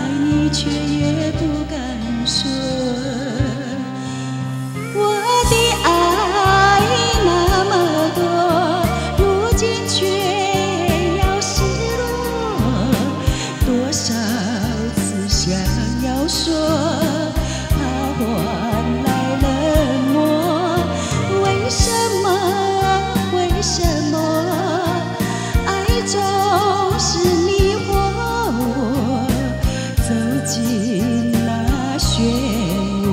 爱你，却也不敢说。我的爱那么多，如今却要失落。多少次想要说，怕换来冷漠。为什么？为什么？爱总是迷惑我，走进那漩涡，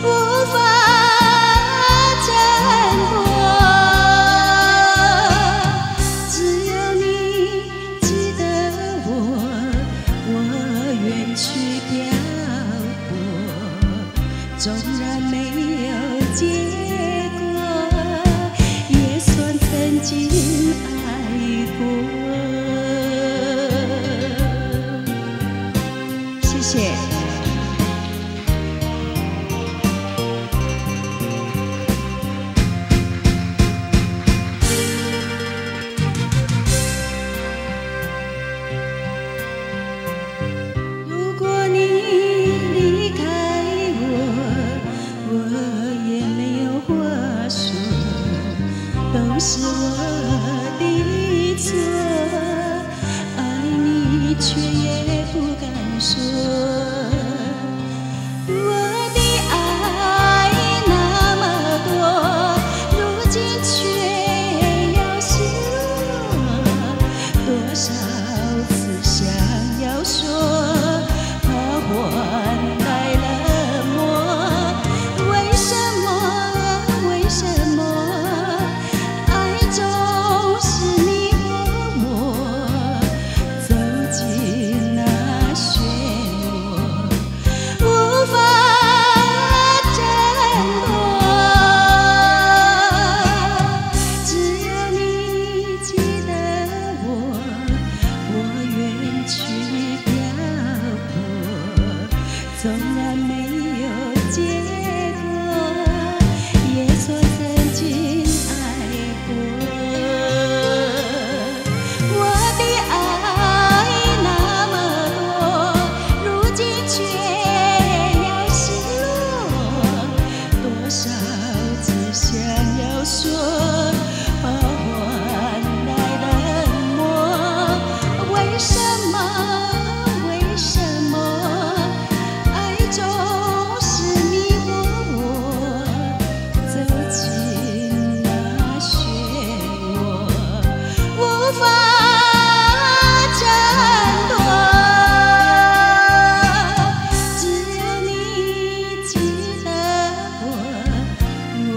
无法挣脱。只有你记得我，我愿去漂泊。纵然没有结果，也算曾经爱过。谢谢。如果你离开我，我也没有话说，都是我的错。爱你却也不敢说。我的爱那么多，如今却要失落。多少次想要说，怕换来冷漠。为什么？为什么？爱总是迷惑我，走进那漩涡，无法挣脱。只有你记得我，我愿去漂泊。纵然没有结果，也算曾经爱过。我的爱那么多，如今却要失落。多少次想要说，怕换来冷漠。为什么？为什么？爱总是迷惑我，走进那漩涡，无法挣脱。只有你记得我，我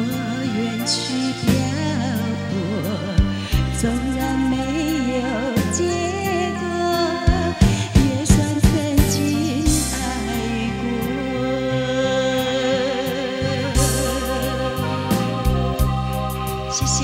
愿去漂泊。纵然没有结果，也算曾经爱过。谢谢。